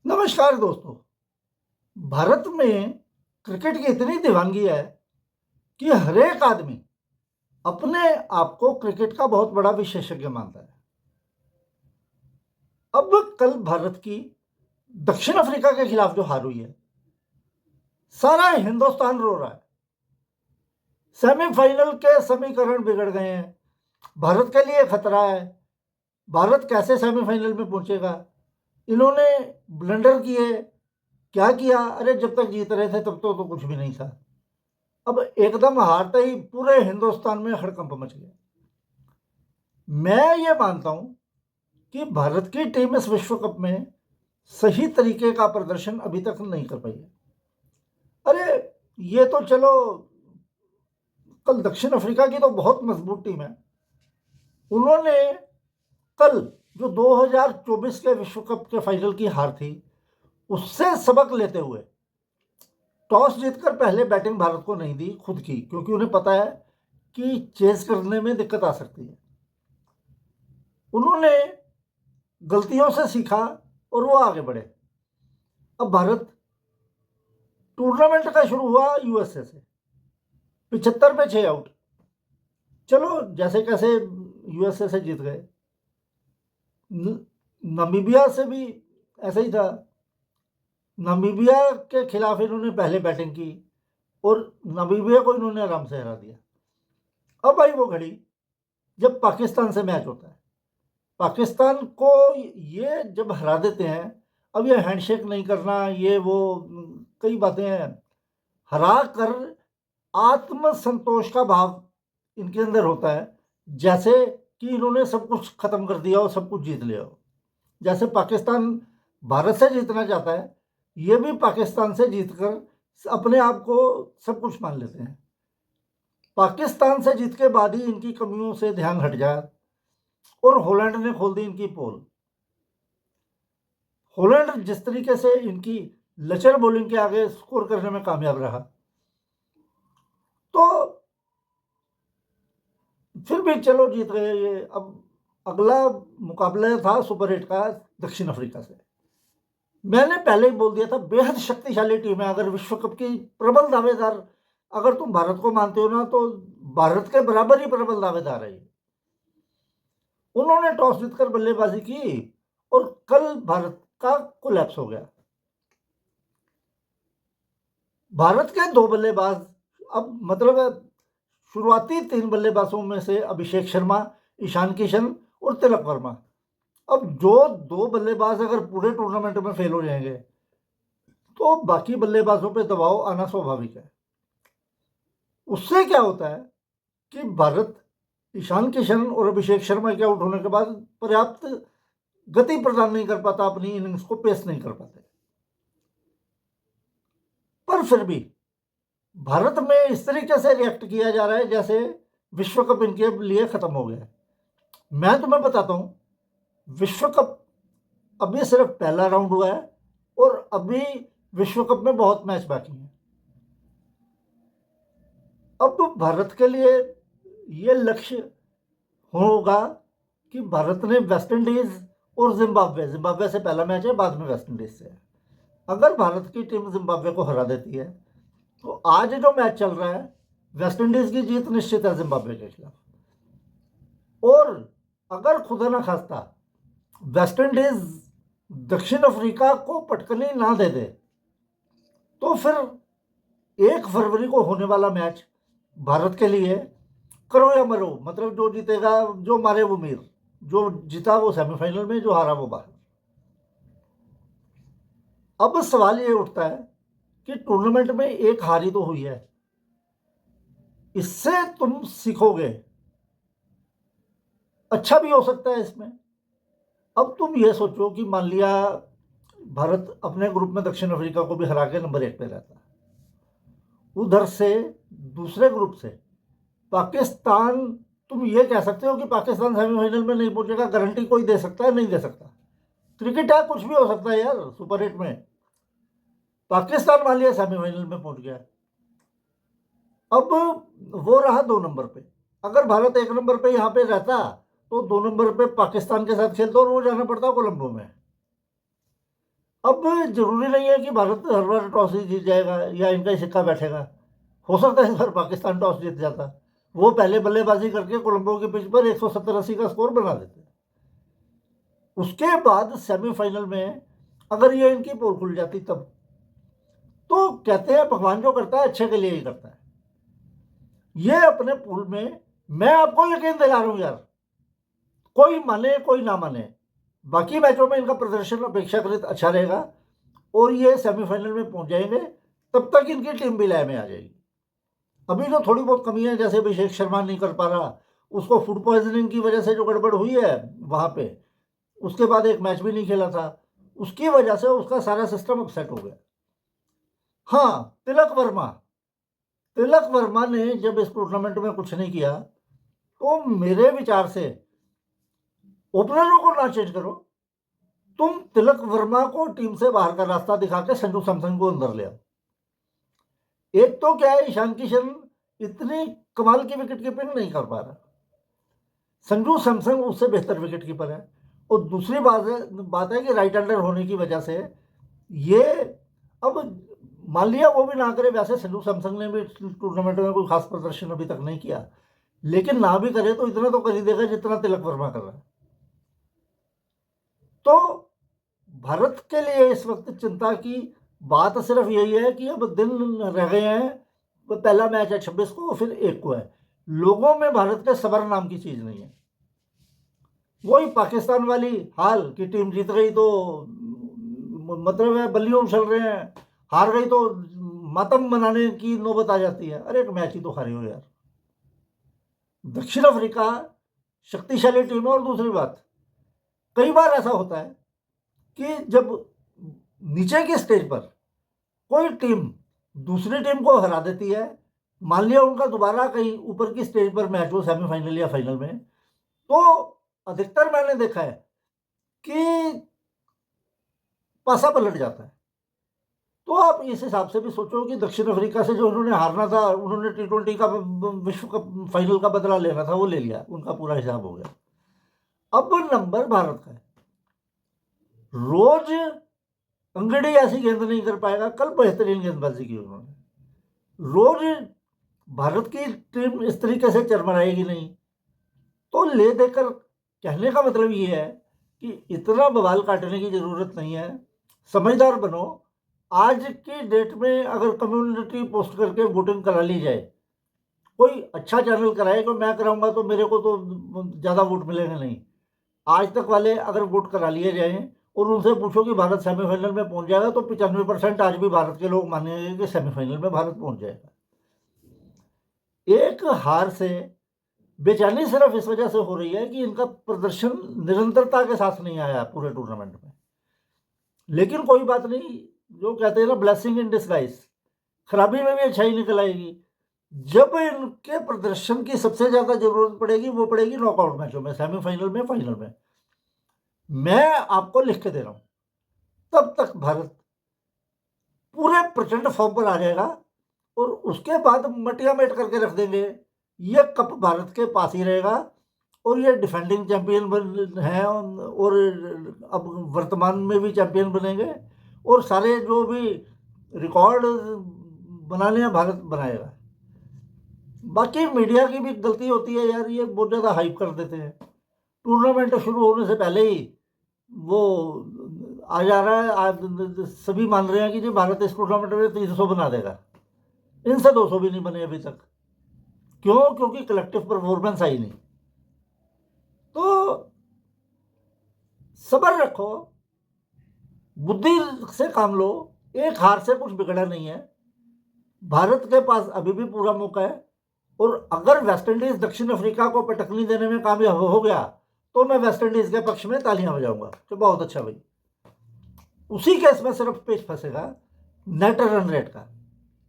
नमस्कार दोस्तों। भारत में क्रिकेट की इतनी दीवानगी है कि हर एक आदमी अपने आप को क्रिकेट का बहुत बड़ा विशेषज्ञ मानता है। अब कल भारत की दक्षिण अफ्रीका के खिलाफ जो हार हुई है, सारा हिंदुस्तान रो रहा है। सेमीफाइनल के समीकरण बिगड़ गए हैं। भारत के लिए खतरा है। भारत कैसे सेमीफाइनल में पहुंचेगा? इन्होंने ब्लंडर किए। क्या किया? अरे जब तक जीत रहे थे तब तो कुछ भी नहीं था। अब एकदम हारते ही पूरे हिंदुस्तान में हड़कंप मच गया। मैं ये मानता हूं कि भारत की टीम इस विश्व कप में सही तरीके का प्रदर्शन अभी तक नहीं कर पाई है। अरे ये तो चलो, कल दक्षिण अफ्रीका की तो बहुत मजबूत टीम है। उन्होंने कल जो 2024 के विश्व कप के फाइनल की हार थी, उससे सबक लेते हुए टॉस जीतकर पहले बैटिंग भारत को नहीं दी खुद की, क्योंकि उन्हें पता है कि चेज करने में दिक्कत आ सकती है। उन्होंने गलतियों से सीखा और वो आगे बढ़े। अब भारत टूर्नामेंट का शुरू हुआ यूएसए से, 75 पे 6 आउट। चलो जैसे कैसे यूएसए से जीत गए। नामीबिया से भी ऐसा ही था। नामीबिया के खिलाफ इन्होंने पहले बैटिंग की और नामीबिया को इन्होंने आराम से हरा दिया। अब आई वो घड़ी जब पाकिस्तान से मैच होता है। पाकिस्तान को ये जब हरा देते हैं, अब ये हैंडशेक नहीं करना, ये वो कई बातें हैं। हरा कर आत्मसंतोष का भाव इनके अंदर होता है, जैसे कि इन्होंने सब कुछ खत्म कर दिया हो, सब कुछ जीत लिया हो। जैसे पाकिस्तान भारत से जीतना चाहता है, ये भी पाकिस्तान से जीतकर अपने आप को सब कुछ मान लेते हैं। पाकिस्तान से जीत के बाद ही इनकी कमियों से ध्यान हट जाए और हॉलैंड ने खोल दी इनकी पोल। हॉलैंड जिस तरीके से इनकी लचर बॉलिंग के आगे स्कोर करने में कामयाब रहा, तो फिर भी चलो जीत गए ये। अब अगला मुकाबला था सुपर 8 का दक्षिण अफ्रीका से। मैंने पहले ही बोल दिया था, बेहद शक्तिशाली टीम है। अगर विश्व कप की प्रबल दावेदार अगर तुम भारत को मानते हो ना, तो भारत के बराबर ही प्रबल दावेदार है। उन्होंने टॉस जीतकर बल्लेबाजी की और कल भारत का कोलैप्स हो गया। भारत के दो बल्लेबाज, अब मतलब शुरुआती 3 बल्लेबाजों में से अभिषेक शर्मा, ईशान किशन और तिलक वर्मा, अब जो 2 बल्लेबाज अगर पूरे टूर्नामेंट में फेल हो जाएंगे तो बाकी बल्लेबाजों पे दबाव आना स्वाभाविक है। उससे क्या होता है कि भारत ईशान किशन और अभिषेक शर्मा के आउट होने के बाद पर्याप्त गति प्रदान नहीं कर पाता, अपनी इनिंग्स को पेस नहीं कर पाते। पर फिर भी भारत में इस तरीके से रिएक्ट किया जा रहा है जैसे विश्व कप इनके लिए खत्म हो गया। मैं तुम्हें बताता हूं, विश्व कप अभी सिर्फ पहला राउंड हुआ है और अभी विश्व कप में बहुत मैच बाकी हैं। अब भारत के लिए यह लक्ष्य होगा कि भारत ने वेस्ट इंडीज और जिम्बाब्वे से पहला मैच है, बाद में वेस्ट इंडीज से है। अगर भारत की टीम जिम्बाब्वे को हरा देती है तो आज जो मैच चल रहा है, वेस्ट इंडीज की जीत निश्चित है जिम्बाब्वे के खिलाफ। और अगर खुदा ना खास्ता वेस्ट इंडीज दक्षिण अफ्रीका को पटकनी ना दे दे, तो फिर 1 फरवरी को होने वाला मैच भारत के लिए करो या मरो, मतलब जो जीतेगा, जो मारे वो मीर, जो जीता वो सेमीफाइनल में, जो हारा वो बाहर। अब सवाल ये उठता है कि टूर्नामेंट में एक हारी तो हुई है, इससे तुम सीखोगे, अच्छा भी हो सकता है इसमें। अब तुम ये सोचो कि मान लिया भारत अपने ग्रुप में दक्षिण अफ्रीका को भी हरा के नंबर 1 पे रहता, उधर से दूसरे ग्रुप से पाकिस्तान, तुम ये कह सकते हो कि पाकिस्तान सेमीफाइनल में नहीं पहुंचेगा, गारंटी कोई दे सकता है? नहीं दे सकता। क्रिकेट है, कुछ भी हो सकता है यार। सुपर 8 में पाकिस्तान मान लिया सेमीफाइनल में पहुंच गया, अब वो रहा 2 नंबर पे। अगर भारत 1 नंबर पे यहां पे रहता तो 2 नंबर पे पाकिस्तान के साथ खेलता और वो जाना पड़ता कोलंबो में। अब जरूरी नहीं है कि भारत हर बार टॉस ही जीत जाएगा या इनका ही सिक्का बैठेगा। हो सकता है इस बार पाकिस्तान टॉस जीत जाता, वो पहले बल्लेबाजी करके कोलंबो के पिच पर 170-80 का स्कोर बना देते। उसके बाद सेमीफाइनल में अगर ये इनकी पोल खुल जाती तब, तो कहते हैं भगवान जो करता है अच्छे के लिए ही करता है। ये अपने पूल में, मैं आपको यकीन दिला रहा हूं यार, कोई माने कोई ना माने, बाकी मैचों में इनका प्रदर्शन अपेक्षाकृत अच्छा रहेगा और ये सेमीफाइनल में पहुंच जाएंगे। तब तक इनकी टीम भी लय में आ जाएगी। अभी जो थोड़ी बहुत कमी है, जैसे अभिषेक शर्मा नहीं कर पा रहा, उसको फूड पॉइजनिंग की वजह से जो गड़बड़ हुई है वहां पे, उसके बाद एक मैच भी नहीं खेला था, उसकी वजह से उसका सारा सिस्टम अपसेट हो गया। हाँ, तिलक वर्मा ने जब इस टूर्नामेंट में कुछ नहीं किया, तो मेरे विचार से ओपनरों को ना चेंज करो, तुम तिलक वर्मा को टीम से बाहर का रास्ता दिखा के संजू सैमसन को अंदर ले आओ। एक तो क्या है, ईशान किशन इतनी कमाल की विकेट कीपिंग नहीं कर पा रहा, संजू सैमसन उससे बेहतर विकेट कीपर है। और दूसरी बात है कि राइट हैंडर होने की वजह से ये, अब मान लिया वो भी ना करे, वैसे संजू सैमसन ने भी टूर्नामेंट में कोई खास प्रदर्शन अभी तक नहीं किया, लेकिन ना भी करे तो इतना तो कर ही देगा जितना तिलक वर्मा कर रहा है। तो भारत के लिए इस वक्त चिंता की बात सिर्फ यही है कि अब दिन रह गए हैं, तो पहला मैच है 26 को, फिर 1 को है। लोगों में भारत के सबर नाम की चीज नहीं है। वही पाकिस्तान वाली हाल कि टीम जीत गई तो मतलब है बल्लियों उछल रहे हैं, हार गई तो मातम मनाने की नौबत आ जाती है। अरे एक मैच ही तो हारे हो यार। दक्षिण अफ्रीका शक्तिशाली टीम है। और दूसरी बात, कई बार ऐसा होता है कि जब नीचे की स्टेज पर कोई टीम दूसरी टीम को हरा देती है, मान लिया उनका दोबारा कहीं ऊपर की स्टेज पर मैच हो, सेमीफाइनल या फाइनल में, तो अधिकतर मैंने देखा है कि पासा पलट जाता है। तो आप इस हिसाब से भी सोचो कि दक्षिण अफ्रीका से जो उन्होंने हारना था, उन्होंने T20 का विश्व कप फाइनल का बदला लेना था, वो ले लिया, उनका पूरा हिसाब हो गया। अब नंबर भारत का है। रोज अंगड़ी ऐसी गेंद नहीं कर पाएगा। कल बेहतरीन गेंदबाजी की उन्होंने। रोज भारत की टीम इस तरीके से चरमराएगी नहीं। तो ले देकर कहने का मतलब ये है कि इतना बवाल काटने की जरूरत नहीं है, समझदार बनो। आज की डेट में अगर कम्युनिटी पोस्ट करके वोटिंग करा ली जाए, कोई अच्छा चैनल कराए, तो मैं कराऊंगा तो मेरे को तो ज़्यादा वोट मिलेंगे नहीं। आज तक वाले अगर वोट करा लिए जाएं और उनसे पूछो कि भारत सेमीफाइनल में पहुंच जाएगा, तो 95% आज भी भारत के लोग मानेंगे कि सेमीफाइनल में भारत पहुंच जाएगा। एक हार से बेचैनी सिर्फ इस वजह से हो रही है कि इनका प्रदर्शन निरंतरता के साथ नहीं आया पूरे टूर्नामेंट में। लेकिन कोई बात नहीं, जो कहते हैं ना, ब्लेसिंग इन डिस्गाइज, खराबी में भी अच्छाई निकल आएगी। जब इनके प्रदर्शन की सबसे ज्यादा जरूरत पड़ेगी, वो पड़ेगी नॉकआउट मैचों में, सेमीफाइनल में, फाइनल में। मैं आपको लिख के दे रहा हूं, तब तक भारत पूरे प्रचंड फॉर्म पर आ जाएगा और उसके बाद मटिया मेट करके रख देंगे। ये कप भारत के पास ही रहेगा और ये डिफेंडिंग चैंपियन है और अब वर्तमान में भी चैंपियन बनेंगे और सारे जो भी रिकॉर्ड बनाने हैं भारत बनाएगा। बाकी मीडिया की भी गलती होती है यार, ये बहुत ज़्यादा हाइप कर देते हैं। टूर्नामेंट शुरू होने से पहले ही वो आ जा रहा है, आज सभी मान रहे हैं कि जी भारत इस टूर्नामेंट में 300 बना देगा। इनसे 200 भी नहीं बने अभी तक। क्यों? क्योंकि कलेक्टिव परफॉर्मेंस आई नहीं। तो सब्र रखो, बुद्धि से काम लो। एक हार से कुछ बिगड़ा नहीं है। भारत के पास अभी भी पूरा मौका है और अगर वेस्टइंडीज दक्षिण अफ्रीका को पटकनी देने में कामयाब हो गया, तो मैं वेस्टइंडीज के पक्ष में तालियां बजाऊंगा कि बहुत अच्छा भाई। उसी केस में सिर्फ पेच फंसेगा नेट रन रेट का।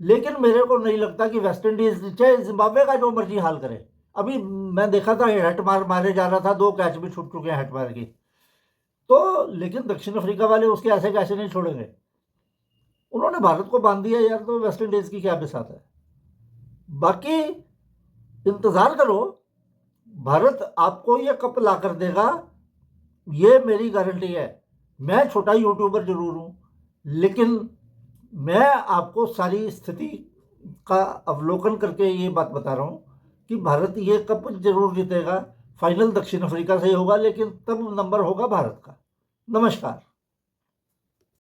लेकिन मेरे को नहीं लगता कि वेस्टइंडीज चाहे जिम्बाब्वे का जो मर्जी हाल करे। अभी मैं देखा था हेट मारे जा रहा था, 2 कैच भी छूट चुके हैं हेट मार की। तो लेकिन दक्षिण अफ्रीका वाले उसके ऐसे कैसे नहीं छोड़ेंगे। उन्होंने भारत को बांध दिया यार, तो वेस्टइंडीज की क्या बिसात है। बाकी इंतजार करो, भारत आपको ये कप ला कर देगा, ये मेरी गारंटी है। मैं छोटा यूट्यूबर जरूर हूं, लेकिन मैं आपको सारी स्थिति का अवलोकन करके ये बात बता रहा हूँ कि भारत ये कप जरूर जीतेगा। फाइनल दक्षिण अफ्रीका से ही होगा, लेकिन तब नंबर होगा भारत का। नमस्कार।